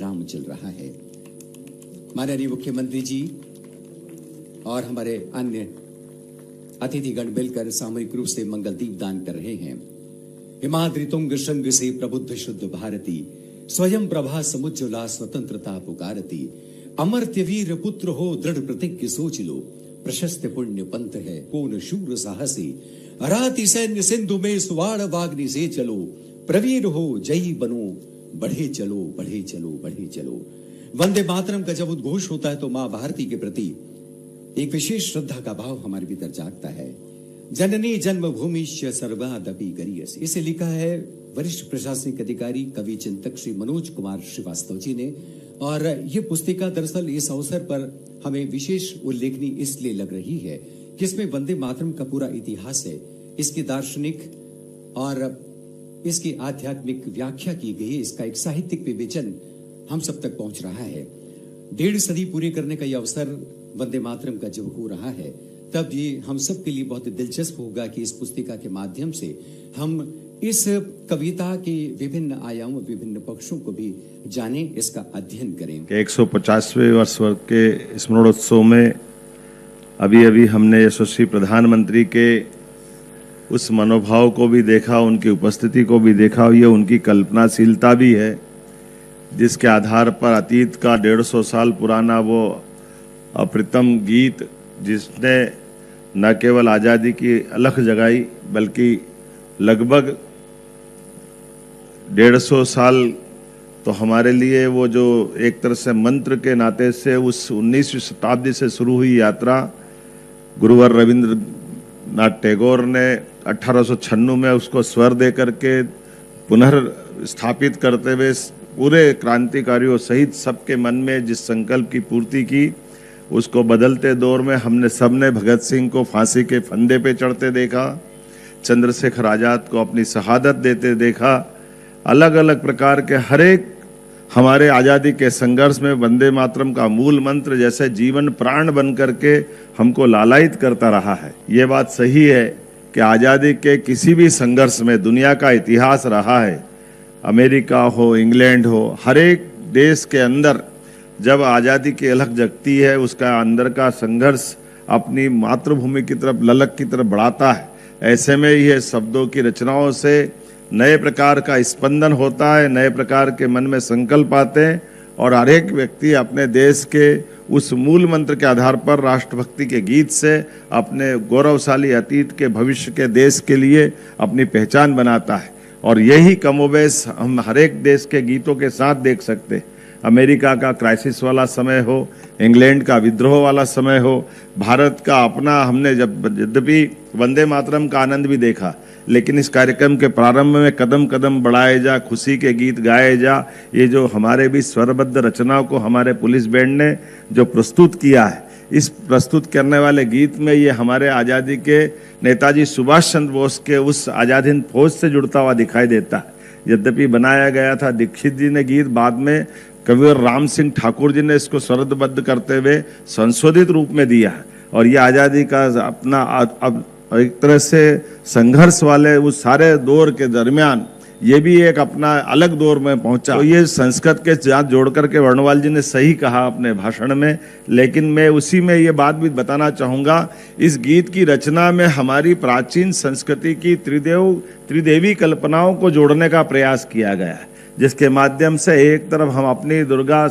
काम चल रहा है। माननीय मुख्यमंत्री जी और हमारे अन्य अतिथिगण मिलकर सामूहिक रूप से मंगल दीप दान कर रहे हैं। हिमाद्रि तुंग श्रृंग से प्रबुद्ध शुद्ध भारती, स्वयं प्रभा समुज्ज्वला स्वतंत्रता पुकारती। अमर्त्य वीर पुत्र हो दृढ़ प्रतिज्ञ सोच लो, प्रशस्त पुण्य पंथ है कौन शूर साहसी। अराति सैन्य सिंधु में सुवाड़ वाग्नि से चलो, प्रवीर हो जयी बनो, बढ़े चलो बढ़े चलो बढ़े चलो। वंदे मातरम का जब उद्घोष होता है तो मां भारती के प्रति एक विशेष श्रद्धा का भाव हमारे भीतर जागता है। जननी जन्मभूमिश्च सर्वादपि गरीयसी, इसे लिखा है वरिष्ठ प्रशासनिक अधिकारी कवि चिंतक श्री मनोज कुमार श्रीवास्तव जी ने। और ये पुस्तिका दरअसल इस अवसर पर हमें विशेष उल्लेखनीय इसलिए लग रही है कि इसमें वंदे मातरम का पूरा इतिहास है, इसकी दार्शनिक और इसकी आध्यात्मिक व्याख्या की गई है, इसका एक साहित्यिक विवेचन हम सब तक पहुंच रहा है। 1.5 सदी पूरी करने का यह अवसर वंदे मातरम का जब हो रहा है, तब ये हम सब के लिए बहुत दिलचस्प होगा कि इस पुस्तिका के माध्यम से हम इस कविता के विभिन्न आयामों, विभिन्न पक्षों को भी जाने, इसका अध्ययन करें। 150वें वर्ष के स्मरणोत्सव में अभी हमने यशस्वी प्रधानमंत्री के उस मनोभाव को भी देखा, उनकी उपस्थिति को भी देखा। ये उनकी कल्पनाशीलता भी है, जिसके आधार पर अतीत का 150 साल पुराना वो अप्रतिम गीत, जिसने न केवल आज़ादी की अलख जगाई बल्कि लगभग 150 साल तो हमारे लिए वो जो एक तरह से मंत्र के नाते से उस 19वीं शताब्दी से शुरू हुई यात्रा, गुरुवर रविंद्रनाथ टैगोर ने 1896 में उसको स्वर दे करके पुनर्स्थापित करते हुए पूरे क्रांतिकारियों सहित सबके मन में जिस संकल्प की पूर्ति की, उसको बदलते दौर में हमने सबने भगत सिंह को फांसी के फंदे पे चढ़ते देखा, चंद्रशेखर आजाद को अपनी शहादत देते देखा। अलग अलग प्रकार के हर एक हमारे आज़ादी के संघर्ष में वंदे मातरम का मूल मंत्र जैसे जीवन प्राण बन करके हमको लालायित करता रहा है। ये बात सही है कि आज़ादी के किसी भी संघर्ष में दुनिया का इतिहास रहा है, अमेरिका हो, इंग्लैंड हो, हर एक देश के अंदर जब आज़ादी की अलख जगती है, उसका अंदर का संघर्ष अपनी मातृभूमि की तरफ, ललक की तरफ बढ़ाता है। ऐसे में ये शब्दों की रचनाओं से नए प्रकार का स्पंदन होता है, नए प्रकार के मन में संकल्प आते हैं और हर एक व्यक्ति अपने देश के उस मूल मंत्र के आधार पर राष्ट्रभक्ति के गीत से अपने गौरवशाली अतीत के, भविष्य के, देश के लिए अपनी पहचान बनाता है। और यही कमोबेश हम हर एक देश के गीतों के साथ देख सकते हैं। अमेरिका का क्राइसिस वाला समय हो, इंग्लैंड का विद्रोह वाला समय हो, भारत का अपना, हमने जब यद्यपि वंदे मातरम का आनंद भी देखा, लेकिन इस कार्यक्रम के प्रारंभ में कदम कदम बढ़ाए जा, खुशी के गीत गाए जा, ये जो हमारे भी स्वरबद्ध रचनाओं को हमारे पुलिस बैंड ने जो प्रस्तुत किया है, इस प्रस्तुत करने वाले गीत में ये हमारे आज़ादी के नेताजी सुभाष चंद्र बोस के उस आज़ाद हिंद फौज से जुड़ता हुआ दिखाई देता है। यद्यपि बनाया गया था दीक्षित जी ने गीत, बाद में कविवर राम सिंह ठाकुर जी ने इसको स्वरबद्ध करते हुए संशोधित रूप में दिया है। और ये आज़ादी का अपना अब एक तरह से संघर्ष वाले उस सारे दौर के दरमियान ये भी एक अपना अलग दौर में पहुंचा। तो ये संस्कृत के साथ जोड़ करके वर्णवाल जी ने सही कहा अपने भाषण में, लेकिन मैं उसी में ये बात भी बताना चाहूँगा, इस गीत की रचना में हमारी प्राचीन संस्कृति की त्रिदेवी कल्पनाओं को जोड़ने का प्रयास किया गया है, जिसके माध्यम से एक तरफ हम अपनी दुर्गा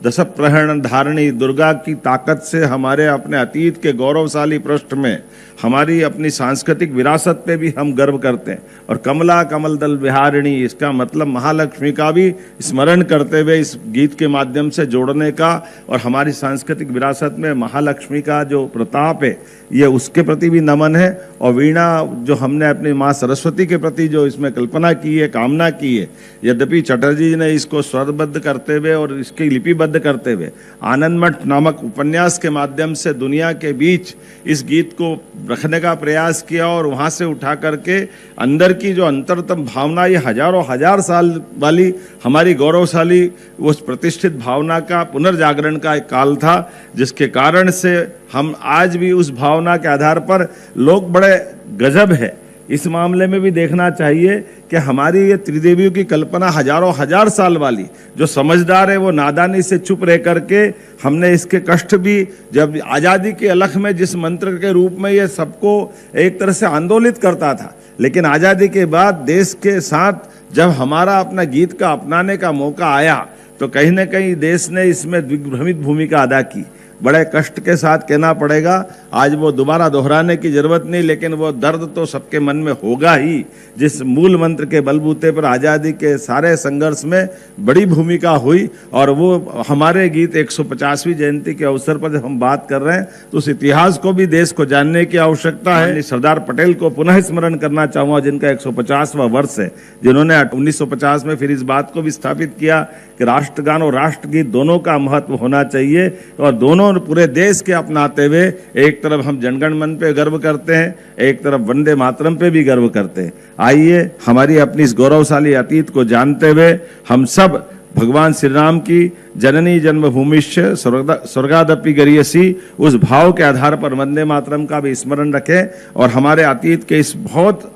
दशप्रहरण धारणी दुर्गा की ताकत से हमारे अपने अतीत के गौरवशाली पृष्ठ में हमारी अपनी सांस्कृतिक विरासत पे भी हम गर्व करते हैं। और कमला कमल दल विहारिणी, इसका मतलब महालक्ष्मी का भी स्मरण करते हुए इस गीत के माध्यम से जोड़ने का, और हमारी सांस्कृतिक विरासत में महालक्ष्मी का जो प्रताप है ये उसके प्रति भी नमन है। और वीणा जो हमने अपनी माँ सरस्वती के प्रति जो इसमें कल्पना की है, कामना की है, यद्यपि चटर्जी जी ने इसको स्वरबद्ध करते हुए और इसकी लिपिबद्ध करते हुए आनंदमठ नामक उपन्यास के माध्यम से दुनिया के बीच इस गीत को रखने का प्रयास किया, और वहाँ से उठा करके अंदर की जो अंतरतम भावना, ये हजारों हजार साल वाली हमारी गौरवशाली उस प्रतिष्ठित भावना का पुनर्जागरण का एक काल था, जिसके कारण से हम आज भी उस भावना के आधार पर लोग बड़े गजब है इस मामले में भी देखना चाहिए कि हमारी ये त्रिदेवियों की कल्पना हजारों हजार साल वाली, जो समझदार है वो नादानी से चुप रह करके हमने इसके कष्ट भी, जब आजादी के अलख में जिस मंत्र के रूप में ये सबको एक तरह से आंदोलित करता था, लेकिन आजादी के बाद देश के साथ जब हमारा अपना गीत का अपनाने का मौका आया तो कहीं ना कहीं देश ने इसमें दिग्भ्रमित भूमिका अदा की। बड़े कष्ट के साथ कहना पड़ेगा, आज वो दोबारा दोहराने की जरूरत नहीं, लेकिन वो दर्द तो सबके मन में होगा ही, जिस मूल मंत्र के बलबूते पर आजादी के सारे संघर्ष में बड़ी भूमिका हुई। और वो हमारे गीत 150वीं जयंती के अवसर पर जब हम बात कर रहे हैं तो उस इतिहास को भी देश को जानने की आवश्यकता है। सरदार पटेल को पुनः स्मरण करना चाहूंगा, जिनका 150वां वर्ष है, जिन्होंने 1950 में फिर इस बात को भी स्थापित किया कि राष्ट्रगान और राष्ट्रगीत दोनों का महत्व होना चाहिए, और दोनों पूरे देश के अपनाते हुए एक तरफ हम जनगण मन पे गर्व करते हैं, एक तरफ वंदे मातरम पे भी गर्व करते हैं। आइए हमारी अपनी इस गौरवशाली अतीत को जानते हुए हम सब भगवान श्री राम की जननी जन्मभूमिश्च स्वर्गादपि गरीयसी, उस भाव के आधार पर वंदे मातरम का भी स्मरण रखें, और हमारे अतीत के इस बहुत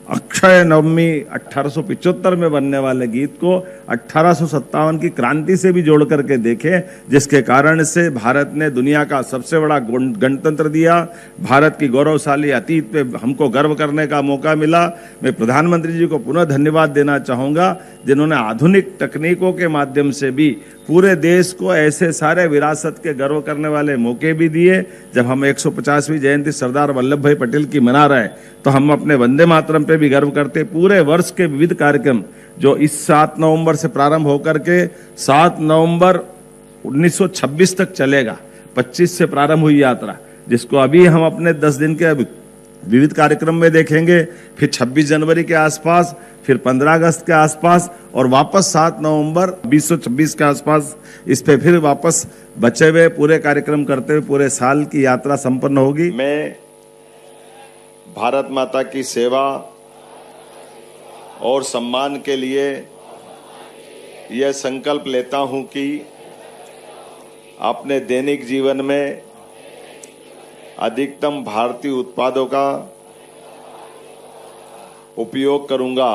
अक्षय नवमी 1875 में बनने वाले गीत को 1857 की क्रांति से भी जोड़ करके देखें, जिसके कारण से भारत ने दुनिया का सबसे बड़ा गणतंत्र दिया, भारत की गौरवशाली अतीत पे हमको गर्व करने का मौका मिला। मैं प्रधानमंत्री जी को पुनः धन्यवाद देना चाहूँगा, जिन्होंने आधुनिक तकनीकों के माध्यम से भी पूरे देश को ऐसे सारे विरासत के गर्व करने वाले मौके भी दिए। जब हम 150वीं जयंती सरदार वल्लभ भाई पटेल की मना रहे हैं तो हम अपने वंदे मातरम पे भी गर्व करते। पूरे वर्ष के विविध कार्यक्रम जो इस 7 नवंबर से प्रारंभ होकर के 7 नवंबर 1926 तक चलेगा, 25 से प्रारंभ हुई यात्रा, जिसको अभी हम अपने 10 दिन के विविध कार्यक्रम में देखेंगे, फिर 26 जनवरी के आसपास, फिर 15 अगस्त के आसपास, और वापस 7 नवंबर 2026 के आसपास इस पे फिर वापस बचे हुए पूरे कार्यक्रम करते हुए पूरे साल की यात्रा संपन्न होगी। मैं भारत माता की सेवा और सम्मान के लिए यह संकल्प लेता हूं कि अपने दैनिक जीवन में अधिकतम भारतीय उत्पादों का उपयोग करूंगा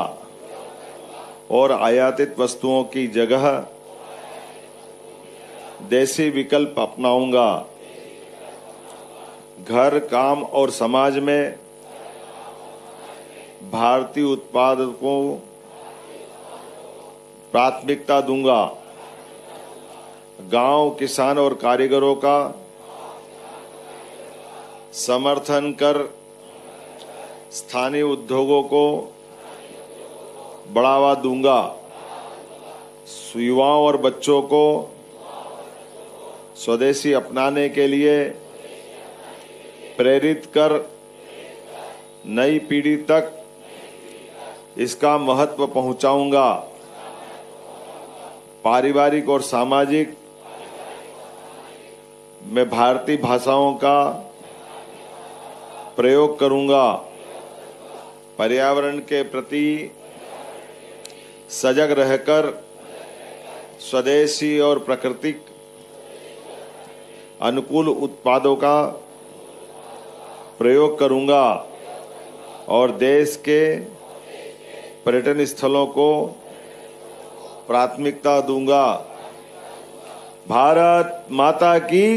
और आयातित वस्तुओं की जगह देसी विकल्प अपनाऊंगा। घर, काम और समाज में भारतीय उत्पादों को प्राथमिकता दूंगा। गांव, किसान और कारीगरों का समर्थन कर स्थानीय उद्योगों को बढ़ावा दूंगा। युवाओं और बच्चों को स्वदेशी अपनाने के लिए प्रेरित कर नई पीढ़ी तक इसका महत्व पहुंचाऊंगा। पारिवारिक और सामाजिक में भारतीय भाषाओं का प्रयोग करूंगा। पर्यावरण के प्रति सजग रहकर स्वदेशी और प्राकृतिक अनुकूल उत्पादों का प्रयोग करूंगा और देश के पर्यटन स्थलों को प्राथमिकता दूंगा। भारत माता की